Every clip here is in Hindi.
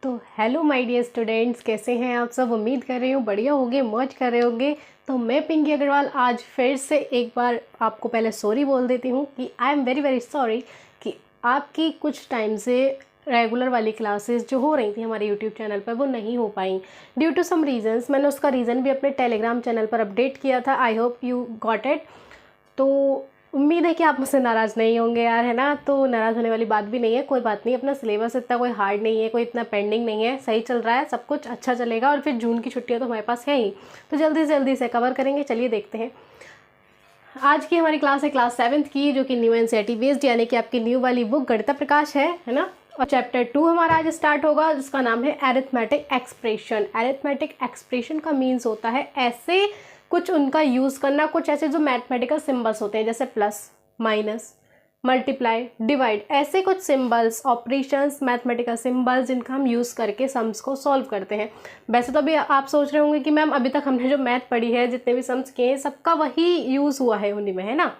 तो हेलो माय डियर स्टूडेंट्स, कैसे हैं आप सब। उम्मीद कर रही हूँ बढ़िया होंगे, मौज कर रहे होंगे। तो मैं पिंकी अग्रवाल आज फिर से एक बार आपको पहले सॉरी बोल देती हूँ कि I am very very sorry कि आपकी कुछ टाइम से रेगुलर वाली क्लासेस जो हो रही थी हमारे यूट्यूब चैनल पर वो नहीं हो पाई ड्यू टू सम रीजंस। मैंने उसका रीज़न भी अपने टेलीग्राम चैनल पर अपडेट किया था। I hope you got it. तो उम्मीद है कि आप मुझसे नाराज़ नहीं होंगे यार, है ना। तो नाराज़ होने वाली बात भी नहीं है, कोई बात नहीं। अपना सिलेबस इतना कोई हार्ड नहीं है, कोई इतना पेंडिंग नहीं है, सही चल रहा है, सब कुछ अच्छा चलेगा। और फिर जून की छुट्टियां तो हमारे पास है ही, तो जल्दी से कवर करेंगे। चलिए देखते हैं। आज की हमारी क्लास है क्लास 7th की, जो कि न्यू एनसीईआरटी बेस्ड यानी कि आपकी न्यू वाली बुक गणित प्रकाश है ना। और चैप्टर 2 हमारा आज स्टार्ट होगा, जिसका नाम है एरिथमेटिक एक्सप्रेशन। एरिथमेटिक एक्सप्रेशन का मीन्स होता है ऐसे कुछ उनका यूज़ करना, कुछ ऐसे जो मैथमेटिकल सिंबल्स होते हैं, जैसे प्लस, माइनस, मल्टीप्लाई, डिवाइड, ऐसे कुछ सिंबल्स, ऑपरेशंस, मैथमेटिकल सिंबल्स जिनका हम यूज़ करके सम्स को सॉल्व करते हैं। वैसे तो अभी आप सोच रहे होंगे कि मैम अभी तक हमने जो मैथ पढ़ी है, जितने भी सम्स किए हैं, सबका वही यूज़ हुआ है उन्हीं में, है ना।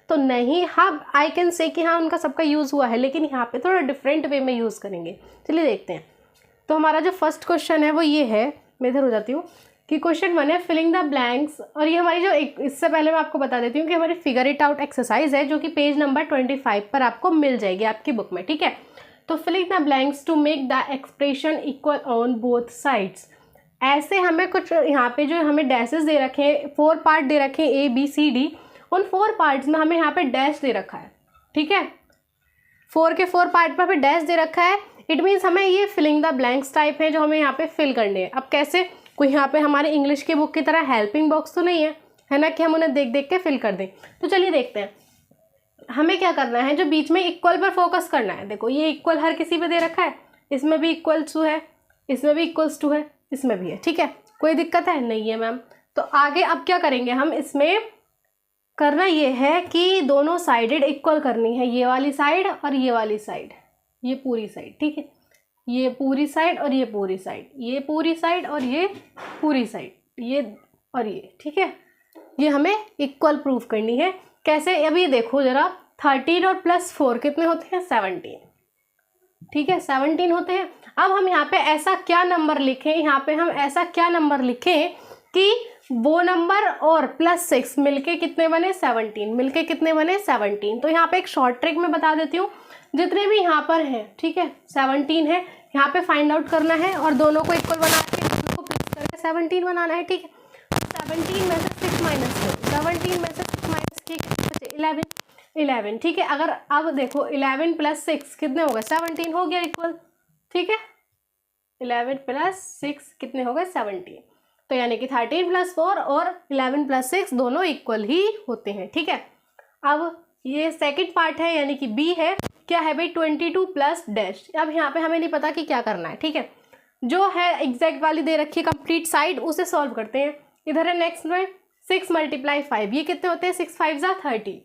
तो नहीं, हाँ आई कैन से कि हाँ उनका सबका यूज़ हुआ है, लेकिन यहाँ पे थोड़ा डिफरेंट वे में यूज़ करेंगे। चलिए देखते हैं। तो हमारा जो फर्स्ट क्वेश्चन है वो ये है, मैं इधर हो जाती हूँ, कि क्वेश्चन 1 है फिलिंग द ब्लैंक्स। और ये हमारी जो इससे पहले मैं आपको बता देती हूँ कि हमारी फिगर इट आउट एक्सरसाइज है, जो कि पेज नंबर 25 पर आपको मिल जाएगी आपकी बुक में, ठीक है। तो filling the blanks to make the expression equal on both sides. ऐसे हमें कुछ यहाँ पे जो हमें डैशेस दे रखे हैं, 4 पार्ट दे रखे हैं ABCD। उन 4 पार्ट्स में हमें यहाँ पे डैश दे रखा है, ठीक है। 4 के 4 पार्ट पर भी डैश दे रखा है। इट मीन्स हमें ये फिलिंग द ब्लैंक्स टाइप है जो हमें यहाँ पे फिल करने हैं। अब कैसे, कोई यहाँ पे हमारे इंग्लिश की बुक की तरह हेल्पिंग बॉक्स तो नहीं है ना, कि हम उन्हें देख देख के फिल कर दें। तो चलिए देखते हैं हमें क्या करना है। जो बीच में इक्वल पर फोकस करना है। देखो ये इक्वल हर किसी पे दे रखा है, इसमें भी इक्वल्स टू है, इसमें भी इक्वल्स टू है, इसमें भी है, ठीक है। कोई दिक्कत है नहीं है मैम। तो आगे अब क्या करेंगे हम, इसमें करना ये है कि दोनों साइडेड इक्वल करनी है, ये वाली साइड और ये वाली साइड, ये पूरी साइड, ठीक है। ये पूरी साइड और ये पूरी साइड, ये पूरी साइड और ये पूरी साइड, ये और ये, ठीक है। ये हमें इक्वल प्रूफ करनी है। कैसे, अभी देखो जरा, 13 और +4 कितने होते हैं, 17, ठीक है, 17 होते हैं। अब हम यहाँ पे ऐसा क्या नंबर लिखें, यहाँ पे हम ऐसा क्या नंबर लिखें कि वो नंबर और +6 मिलके कितने बने, 17, मिलके कितने बने, 17। तो यहाँ पे एक शॉर्ट ट्रिक मैं बता देती हूँ। जितने भी यहाँ पर हैं, ठीक है, 17 है, यहाँ पे फाइंड आउट करना है और दोनों को इक्वल बना के दोनों को प्लस करके 17 बनाना है, ठीक है। 17 में से 6 माइनस करो, 17 में से 6 माइनस किए कितने बचे, 11, ठीक है। अगर अब देखो 11 + 6 कितने हो गए, 17 हो गया इक्वल, ठीक है। 11 + 6 कितने हो गए, 17। तो यानी कि 13 + 4 और 11 + 6 दोनों इक्वल ही होते हैं, ठीक है। अब ये सेकंड पार्ट है, यानी कि B है। क्या है भाई, 22 + डैश। अब यहाँ पे हमें नहीं पता कि क्या करना है, ठीक है। जो है एग्जैक्ट वाली दे रखी है कंप्लीट साइड, उसे सॉल्व करते हैं। इधर है नेक्स्ट में 6 × 5, ये कितने होते हैं, 6 × 5 = 30,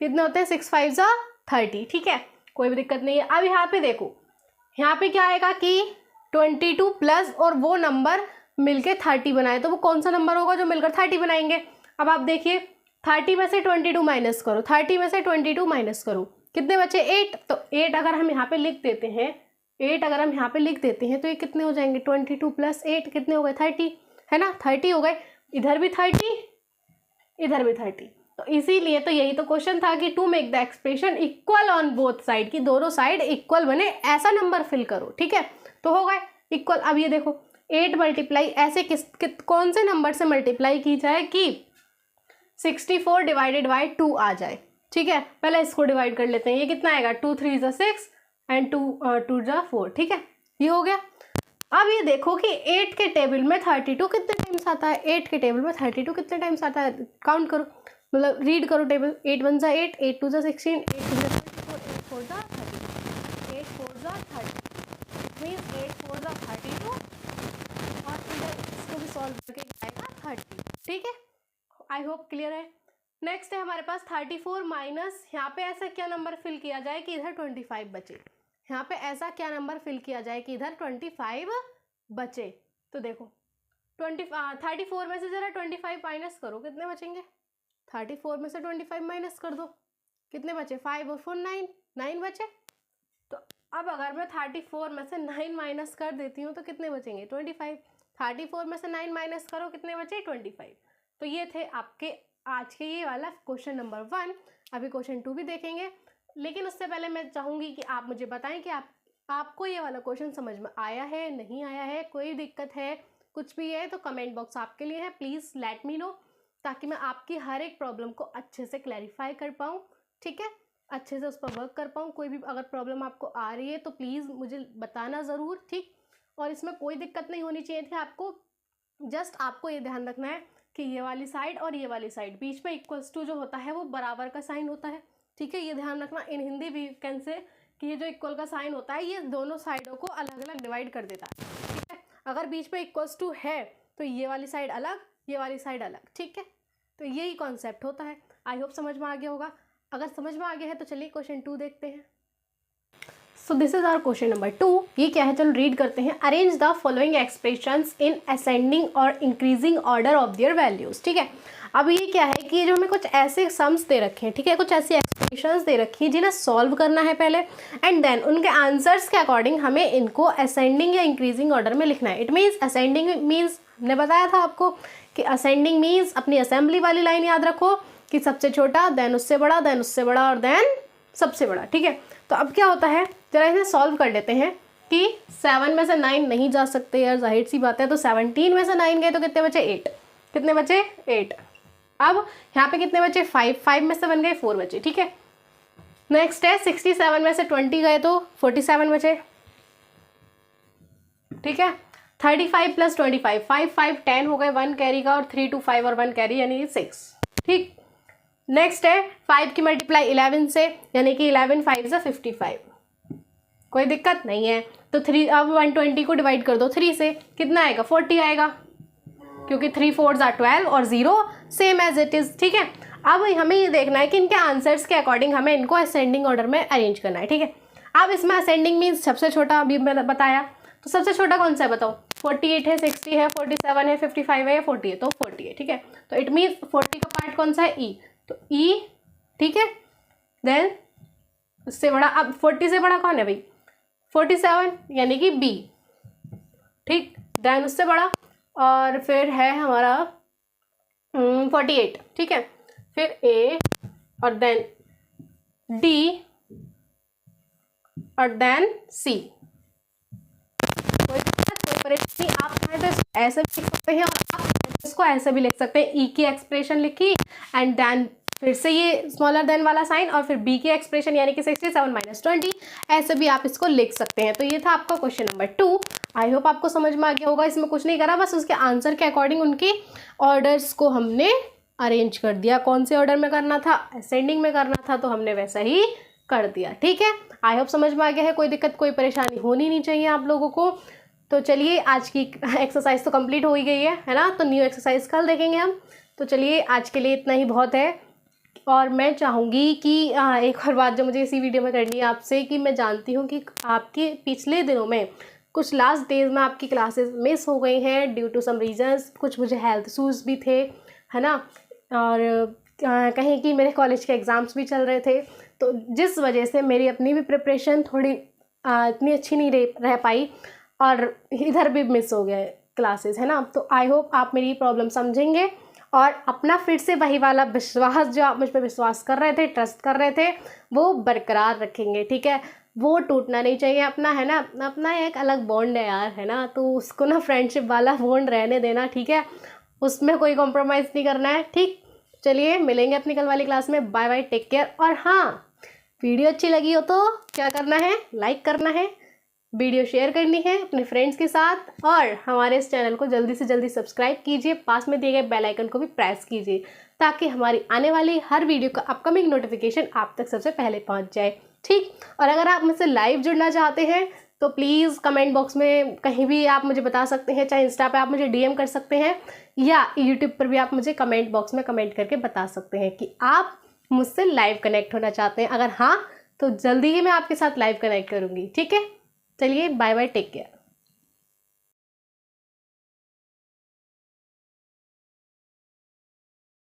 कितने होते हैं, 6 × 5 = 30, ठीक है। कोई भी दिक्कत नहीं है। अब यहाँ पे देखो, यहाँ पे क्या आएगा कि 22 प्लस और वो नंबर मिलके 30 बनाए, तो वो कौन सा नंबर होगा जो मिलकर 30 बनाएंगे। अब आप देखिए, 30 में से 22 माइनस करो, 30 में से 22 माइनस करो, कितने बचे, 8। तो 8 अगर हम यहाँ पे लिख देते हैं, 8 अगर हम यहाँ पे लिख देते हैं तो ये कितने हो जाएंगे, 22 + 8 कितने हो गए, 30, है ना, 30 हो गए। इधर भी 30, इधर भी 30। तो इसीलिए तो यही तो क्वेश्चन था कि to make the expression equal on both side, की दोनों साइड इक्वल बने, ऐसा नंबर फिल करो, ठीक है। तो हो गए इक्वल। अब ये देखो 8 मल्टीप्लाई ऐसे कौन से नंबर से मल्टीप्लाई की जाए कि 64 / 2 आ जाए, ठीक है। पहले इसको डिवाइड कर लेते हैं, ये कितना आएगा, 2 × 3 = 6 एंड 2 × 4, ठीक है, ये हो गया। अब ये देखो कि 8 के टेबल में 32 कितने टाइम्स आता है, 8 के टेबल में 32 कितने टाइम्स आता है, काउंट करो, मतलब रीड करो टेबल। 8 × 1 = 8, 8 × 2 = 16, 8 × 3 = 24, 8 × 4 = 30, 8 × 4 = 30, मीन्स 8 × 4 = 32 और इधर इसको भी सॉल्व करके आएगा 30, ठीक है। आई होप क्लियर है। नेक्स्ट है हमारे पास 34 माइनस, यहाँ पे ऐसा क्या नंबर फिल किया जाए कि इधर 25 बचे, यहाँ पे ऐसा क्या नंबर फिल किया जाए कि इधर 25 बचे। तो देखो 34 में से जरा 25 माइनस करो, कितने बचेंगे, 34 में से 25 माइनस कर दो, कितने बचे, 5 और 4 9 बचे। तो अब अगर मैं 34 में से 9 माइनस कर देती हूँ तो कितने बचेंगे 25। 34 में से 9 माइनस करो कितने बचे 25। तो ये थे आपके आज के ये वाला क्वेश्चन नंबर 1। अभी क्वेश्चन 2 भी देखेंगे, लेकिन उससे पहले मैं चाहूँगी कि आप मुझे बताएं कि आपको ये वाला क्वेश्चन समझ में आया है, नहीं आया है, कोई दिक्कत है, कुछ भी है तो कमेंट बॉक्स आपके लिए है। प्लीज़ लेट मी नो, ताकि मैं आपकी हर एक प्रॉब्लम को अच्छे से क्लैरिफाई कर पाऊँ, ठीक है, अच्छे से उस पर वर्क कर पाऊँ। कोई भी अगर प्रॉब्लम आपको आ रही है तो प्लीज़ मुझे बताना ज़रूर, ठीक। और इसमें कोई दिक्कत नहीं होनी चाहिए थी आपको, जस्ट आपको ये ध्यान रखना है कि ये वाली साइड और ये वाली साइड बीच में इक्वल्स टू जो होता है वो बराबर का साइन होता है, ठीक है। ये ध्यान रखना। इन हिंदी भी कैन से कि ये जो इक्वल का साइन होता है ये दोनों साइडों को अलग अलग डिवाइड कर देता है, ठीक है। अगर बीच में इक्वल्स टू है तो ये वाली साइड अलग, ये वाली साइड अलग, ठीक है। तो यही कॉन्सेप्ट होता है। आई होप समझ में आ गया होगा। अगर समझ में आ गया है तो चलिए क्वेश्चन 2 देखते हैं। So this is our question number 2। ये क्या है, चलो रीड करते हैं। Arrange the following expressions in ascending और increasing order of their values, ठीक है। अब ये क्या है कि जो हमें कुछ ऐसे सम्स दे रखे हैं, ठीक है, कुछ ऐसी एक्सप्रेशंस दे रखी है जिन्हें सॉल्व करना है पहले, एंड देन उनके आंसर्स के अकॉर्डिंग हमें इनको असेंडिंग या इंक्रीजिंग ऑर्डर में लिखना है। इट मीन्स असेंडिंग मीन्स हमने बताया था आपको कि असेंडिंग मीन्स अपनी असेंबली वाली लाइन याद रखो कि सबसे छोटा, देन उससे बड़ा, देन उससे बड़ा और देन सबसे बड़ा, ठीक है। तो अब क्या होता है, जरा इसे सॉल्व कर लेते हैं कि 7 में से 9 नहीं जा सकते यार, जाहिर सी बात है। तो 17 में से 9 गए तो कितने बचे 8, कितने बचे 8। अब यहाँ पे कितने बचे 5 में से बन गए 4 बचे, ठीक है। नेक्स्ट है 67 में से 20 गए तो 47 बचे, ठीक है। 35 प्लस 25, 5 5 10 हो गए 1 कैरी का, और 3 2 5 और 1 कैरी यानी 6, ठीक। नेक्स्ट है 5 की मल्टीप्लाई 11 से, यानी कि 11 5 से 55, कोई दिक्कत नहीं है। तो 3 अब 120 को डिवाइड कर दो 3 से, कितना आएगा 40 आएगा, क्योंकि 3 4s are 12 और 0 सेम एज इट इज़, ठीक है। अब हमें ये देखना है कि इनके आंसर्स के अकॉर्डिंग हमें इनको असेंडिंग ऑर्डर में अरेंज करना है, ठीक है। अब इसमें असेंडिंग मीन्स सबसे छोटा, अभी मैंने बताया, तो सबसे छोटा कौन सा है बताओ। 48 है, 60 है, 47 है, 55 है या 40 है, तो 40 है, ठीक है। तो इट मीन्स 40 का पार्ट कौन सा है ई, तो ई, ठीक है। देन उससे बड़ा, अब 40 से बड़ा कौन है भाई 47 यानी कि बी, ठीक। देन उससे बड़ा और फिर है हमारा 48, ठीक है। फिर ए और देन डी और देन सी। कोई परेशानी, आप चाहें तो ऐसे भी लिख सकते हैं और आप इसको ऐसे भी लिख सकते हैं। ई की एक्सप्रेशन लिखी एंड देन फिर से ये स्मॉलर देन वाला साइन और फिर बी की एक्सप्रेशन यानी कि 67 माइनस 20, ऐसे भी आप इसको लिख सकते हैं। तो ये था आपका क्वेश्चन नंबर 2। आई होप आपको समझ में आ गया होगा। इसमें कुछ नहीं करा, बस उसके आंसर के अकॉर्डिंग उनके ऑर्डर्स को हमने अरेंज कर दिया। कौन से ऑर्डर में करना था, असेंडिंग में करना था, तो हमने वैसा ही कर दिया, ठीक है। आई होप समझ में आ गया है। कोई दिक्कत कोई परेशानी होनी नहीं चाहिए आप लोगों को। तो चलिए आज की एक्सरसाइज तो कंप्लीट हो ही गई है ना। तो न्यू एक्सरसाइज कल देखेंगे हम। तो चलिए आज के लिए इतना ही बहुत है। और मैं चाहूँगी कि एक और बात जो मुझे इसी वीडियो में करनी है आपसे, कि मैं जानती हूँ कि आपके पिछले दिनों में कुछ लास्ट डेज में आपकी क्लासेस मिस हो गई हैं ड्यू टू सम रीजंस। कुछ मुझे हेल्थ इशूज़ भी थे, है ना, और कहीं कि मेरे कॉलेज के एग्ज़ाम्स भी चल रहे थे, तो जिस वजह से मेरी अपनी भी प्रिपरेशन थोड़ी इतनी अच्छी नहीं रह पाई और इधर भी मिस हो गया क्लासेस, है ना। तो आई होप आप मेरी प्रॉब्लम समझेंगे और अपना फिर से वही वाला विश्वास जो आप मुझ पर विश्वास कर रहे थे, ट्रस्ट कर रहे थे, वो बरकरार रखेंगे, ठीक है। वो टूटना नहीं चाहिए अपना, है ना। अपना एक अलग बॉन्ड है यार, है ना, तो उसको ना फ्रेंडशिप वाला बॉन्ड रहने देना, ठीक है। उसमें कोई कॉम्प्रोमाइज़ नहीं करना है, ठीक। चलिए मिलेंगे अपनी कल वाली क्लास में। Bye bye, take care. और हाँ, वीडियो अच्छी लगी हो तो क्या करना है, लाइक करना है, वीडियो शेयर करनी है अपने फ्रेंड्स के साथ, और हमारे इस चैनल को जल्दी से जल्दी सब्सक्राइब कीजिए। पास में दिए गए बेल आइकन को भी प्रेस कीजिए ताकि हमारी आने वाली हर वीडियो का अपकमिंग नोटिफिकेशन आप तक सबसे पहले पहुंच जाए, ठीक। और अगर आप मुझसे लाइव जुड़ना चाहते हैं तो प्लीज़ कमेंट बॉक्स में कहीं भी आप मुझे बता सकते हैं, चाहे इंस्टा पे आप मुझे डीएम कर सकते हैं या यूट्यूब पर भी आप मुझे कमेंट बॉक्स में कमेंट करके बता सकते हैं कि आप मुझसे लाइव कनेक्ट होना चाहते हैं। अगर हाँ, तो जल्दी ही मैं आपके साथ लाइव कनेक्ट करूँगी, ठीक है। चलिए बाय बाय, टेक केयर।